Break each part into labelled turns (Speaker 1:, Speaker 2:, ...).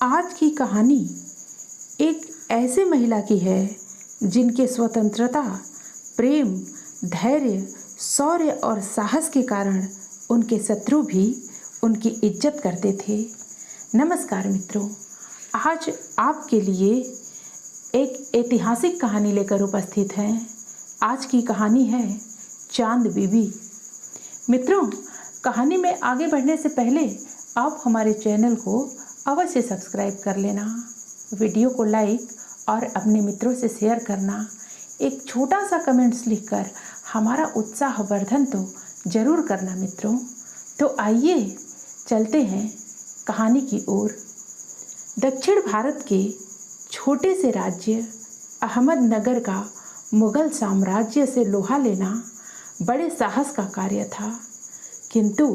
Speaker 1: आज की कहानी एक ऐसे महिला की है जिनके स्वतंत्रता, प्रेम, धैर्य, शौर्य और साहस के कारण उनके शत्रु भी उनकी इज्जत करते थे। नमस्कार मित्रों, आज आपके लिए एक ऐतिहासिक कहानी लेकर उपस्थित हैं। आज की कहानी है चांद बीबी। मित्रों, कहानी में आगे बढ़ने से पहले आप हमारे चैनल को अवश्य सब्सक्राइब कर लेना, वीडियो को लाइक और अपने मित्रों से शेयर करना, एक छोटा सा कमेंट्स लिखकर हमारा उत्साह वर्धन तो जरूर करना मित्रों। तो आइए चलते हैं कहानी की ओर। दक्षिण भारत के छोटे से राज्य अहमदनगर का मुगल साम्राज्य से लोहा लेना बड़े साहस का कार्य था, किंतु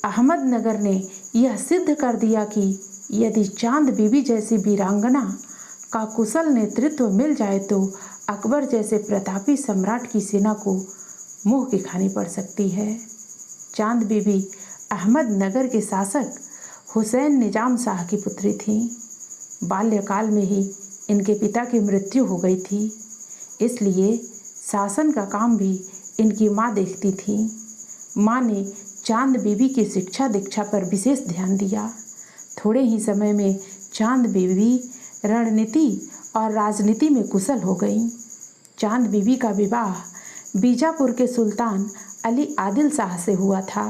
Speaker 1: अहमदनगर ने यह सिद्ध कर दिया कि यदि चांद बीबी जैसी वीरांगना का कुशल नेतृत्व मिल जाए तो अकबर जैसे प्रतापी सम्राट की सेना को मुंह की खानी पड़ सकती है। चांद बीबी अहमदनगर के शासक हुसैन निजाम शाह की पुत्री थी। बाल्यकाल में ही इनके पिता की मृत्यु हो गई थी, इसलिए शासन का काम भी इनकी माँ देखती थी। माँ ने चांद बीबी की शिक्षा दीक्षा पर विशेष ध्यान दिया। थोड़े ही समय में चांद बीबी रणनीति और राजनीति में कुशल हो गई। चांद बीबी का विवाह बीजापुर के सुल्तान अली आदिल शाह से हुआ था।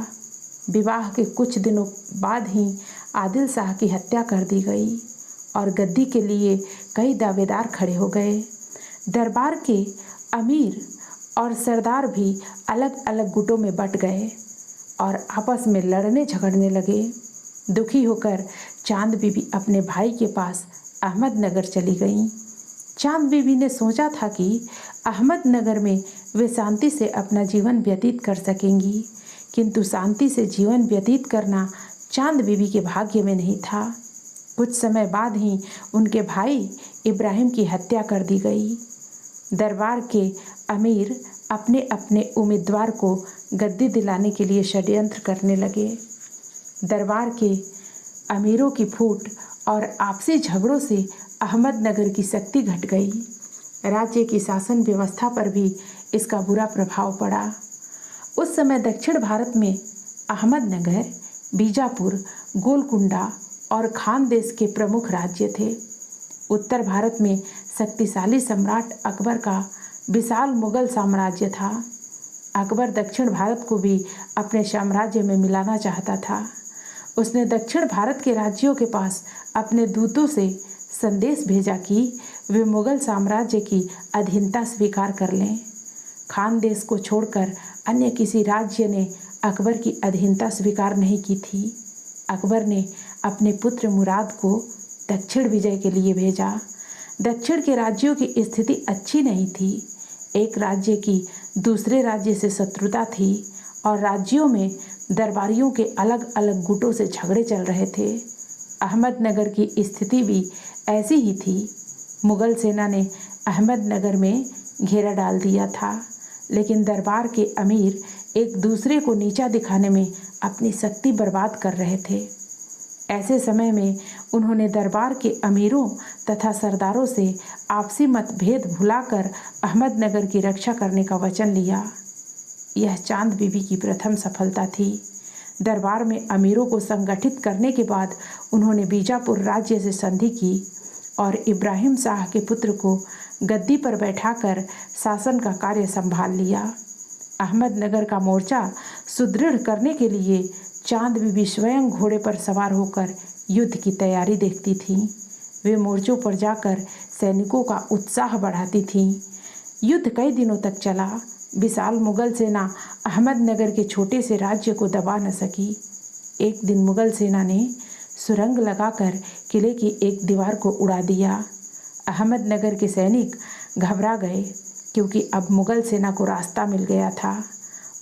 Speaker 1: विवाह के कुछ दिनों बाद ही आदिल शाह की हत्या कर दी गई और गद्दी के लिए कई दावेदार खड़े हो गए। दरबार के अमीर और सरदार भी अलग अलग गुटों में बट गए और आपस में लड़ने झगड़ने लगे। दुखी होकर चांद बीबी अपने भाई के पास अहमदनगर चली गईं। चांद बीबी ने सोचा था कि अहमदनगर में वे शांति से अपना जीवन व्यतीत कर सकेंगी, किंतु शांति से जीवन व्यतीत करना चांद बीबी के भाग्य में नहीं था। कुछ समय बाद ही उनके भाई इब्राहिम की हत्या कर दी गई। दरबार के अमीर अपने अपने उम्मीदवार को गद्दी दिलाने के लिए षड्यंत्र करने लगे। दरबार के अमीरों की फूट और आपसी झगड़ों से अहमदनगर की शक्ति घट गई। राज्य की शासन व्यवस्था पर भी इसका बुरा प्रभाव पड़ा। उस समय दक्षिण भारत में अहमदनगर, बीजापुर, गोलकुंडा और खानदेश के प्रमुख राज्य थे। उत्तर भारत में शक्तिशाली सम्राट अकबर का विशाल मुगल साम्राज्य था। अकबर दक्षिण भारत को भी अपने साम्राज्य में मिलाना चाहता था। उसने दक्षिण भारत के राज्यों के पास अपने दूतों से संदेश भेजा कि वे मुगल साम्राज्य की अधीनता स्वीकार कर लें। खानदेश को छोड़कर अन्य किसी राज्य ने अकबर की अधीनता स्वीकार नहीं की थी। अकबर ने अपने पुत्र मुराद को दक्षिण विजय के लिए भेजा। दक्षिण के राज्यों की स्थिति अच्छी नहीं थी। एक राज्य की दूसरे राज्य से शत्रुता थी और राज्यों में दरबारियों के अलग अलग गुटों से झगड़े चल रहे थे। अहमदनगर की स्थिति भी ऐसी ही थी। मुगल सेना ने अहमदनगर में घेरा डाल दिया था, लेकिन दरबार के अमीर एक दूसरे को नीचा दिखाने में अपनी शक्ति बर्बाद कर रहे थे। ऐसे समय में उन्होंने दरबार के अमीरों तथा सरदारों से आपसी मतभेद भुलाकर अहमदनगर की रक्षा करने का वचन लिया। यह चांद बीबी की प्रथम सफलता थी। दरबार में अमीरों को संगठित करने के बाद उन्होंने बीजापुर राज्य से संधि की और इब्राहिम शाह के पुत्र को गद्दी पर बैठाकर शासन का कार्य संभाल लिया। अहमदनगर का मोर्चा सुदृढ़ करने के लिए चांद बीबी स्वयं घोड़े पर सवार होकर युद्ध की तैयारी देखती थी। वे मोर्चों पर जाकर सैनिकों का उत्साह बढ़ाती थीं। युद्ध कई दिनों तक चला। विशाल मुगल सेना अहमदनगर के छोटे से राज्य को दबा न सकी। एक दिन मुगल सेना ने सुरंग लगाकर किले की एक दीवार को उड़ा दिया। अहमदनगर के सैनिक घबरा गए, क्योंकि अब मुगल सेना को रास्ता मिल गया था।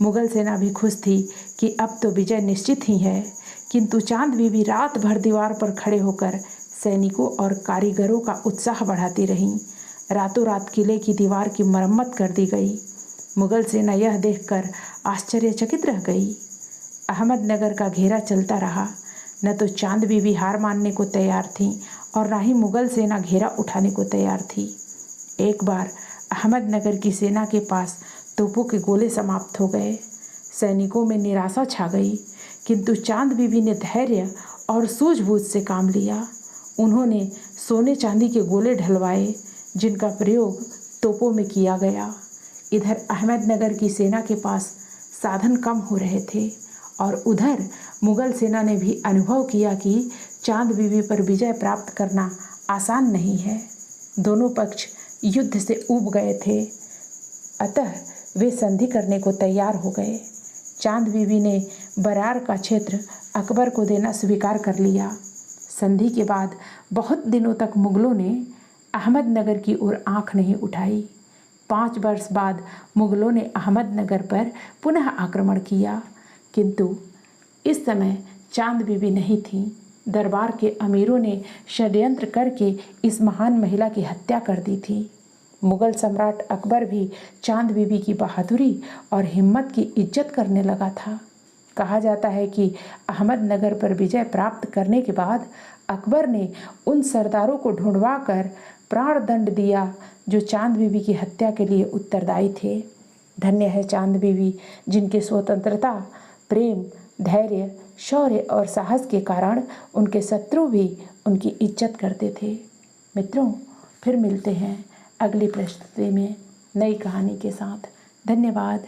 Speaker 1: मुगल सेना भी खुश थी कि अब तो विजय निश्चित ही है, किंतु चांद बीबी रात भर दीवार पर खड़े होकर सैनिकों और कारीगरों का उत्साह बढ़ाती रहीं। रातों रात किले की दीवार की मरम्मत कर दी गई। मुगल सेना यह देखकर आश्चर्यचकित रह गई। अहमदनगर का घेरा चलता रहा। न तो चांद बीबी हार मानने को तैयार थी और ना ही मुगल सेना घेरा उठाने को तैयार थी। एक बार अहमदनगर की सेना के पास तोपों के गोले समाप्त हो गए। सैनिकों में निराशा छा गई, किंतु चांद बीबी ने धैर्य और सूझबूझ से काम लिया। उन्होंने सोने चांदी के गोले ढलवाए, जिनका प्रयोग तोपों में किया गया। इधर अहमदनगर की सेना के पास साधन कम हो रहे थे और उधर मुगल सेना ने भी अनुभव किया कि चांद बीबी पर विजय प्राप्त करना आसान नहीं है। दोनों पक्ष युद्ध से ऊब गए थे, अतः वे संधि करने को तैयार हो गए। चांद बीबी ने बरार का क्षेत्र अकबर को देना स्वीकार कर लिया। संधि के बाद बहुत दिनों तक मुगलों ने अहमदनगर की ओर आंख नहीं उठाई। 5 वर्ष बाद मुगलों ने अहमदनगर पर पुनः आक्रमण किया, किंतु इस समय चांद बीबी नहीं थी। दरबार के अमीरों ने षड्यंत्र करके इस महान महिला की हत्या कर दी थी। मुगल सम्राट अकबर भी चांद बीबी की बहादुरी और हिम्मत की इज्जत करने लगा था। कहा जाता है कि अहमदनगर पर विजय प्राप्त करने के बाद अकबर ने उन सरदारों को ढूंढवा कर प्राण दंड दिया जो चांद बीबी की हत्या के लिए उत्तरदायी थे। धन्य है चांद बीबी, जिनके स्वतंत्रता, प्रेम, धैर्य, शौर्य और साहस के कारण उनके शत्रु भी उनकी इज्जत करते थे। मित्रों, फिर मिलते हैं अगली प्रस्तुति में नई कहानी के साथ। धन्यवाद।